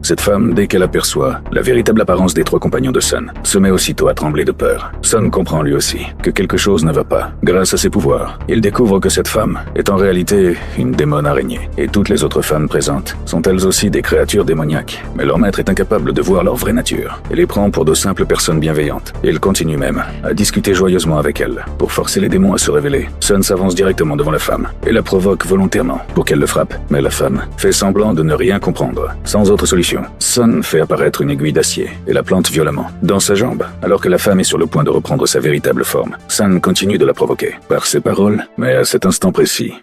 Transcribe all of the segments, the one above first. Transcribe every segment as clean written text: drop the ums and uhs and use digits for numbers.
Cette femme, dès qu'elle aperçoit la véritable apparence des trois compagnons de Sun, se met aussitôt à trembler de peur. Sun comprend lui aussi que quelque chose ne va pas. Grâce à ses pouvoirs, il découvre que cette femme est en réalité une démon araignée. Et toutes les autres femmes présentes sont elles aussi des créatures démoniaques. Mais leur maître est incapable de voir leur vraie nature et les prend pour de simples personnes bienveillantes. Il continue même à discuter joyeusement avec elles pour forcer les démons à se révéler. Sun s'avance directement devant la femme et la provoque volontairement pour qu'elle le frappe. Mais la femme fait semblant de ne rien comprendre. Sans autre solution, Sun fait apparaître une aiguille d'acier et la plante violemment dans sa jambe, alors que la femme est sur le point de reprendre sa véritable forme. Sun continue de la provoquer par ses paroles, mais à cet instant précis,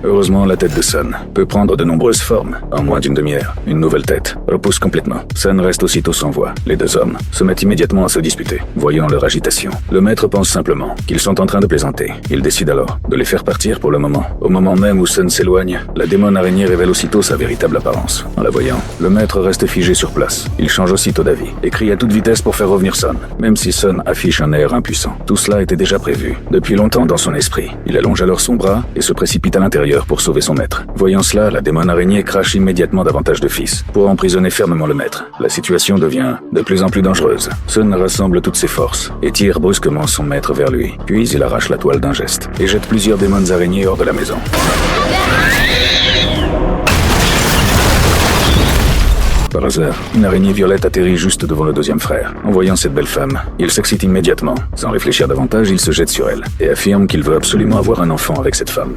heureusement, la tête de Sun peut prendre de nombreuses formes. En moins d'une demi-heure, une nouvelle tête repousse complètement. Sun reste aussitôt sans voix. Les deux hommes se mettent immédiatement à se disputer. Voyant leur agitation, le maître pense simplement qu'ils sont en train de plaisanter. Il décide alors de les faire partir pour le moment. Au moment même où Sun s'éloigne, la démon araignée révèle aussitôt sa véritable apparence. En la voyant, le maître reste figé sur place. Il change aussitôt d'avis et crie à toute vitesse pour faire revenir Sun, même si Sun affiche un air impuissant. Tout cela était déjà prévu depuis longtemps dans son esprit. Il allonge alors son bras et se précipite à l'intérieur pour sauver son maître. Voyant cela, la démon araignée crache immédiatement davantage de fils pour emprisonner fermement le maître. La situation devient de plus en plus dangereuse. Sun rassemble toutes ses forces et tire brusquement son maître vers lui. Puis il arrache la toile d'un geste et jette plusieurs démons araignées hors de la maison. Par hasard, une araignée violette atterrit juste devant le deuxième frère. En voyant cette belle femme, il s'excite immédiatement. Sans réfléchir davantage, il se jette sur elle et affirme qu'il veut absolument avoir un enfant avec cette femme.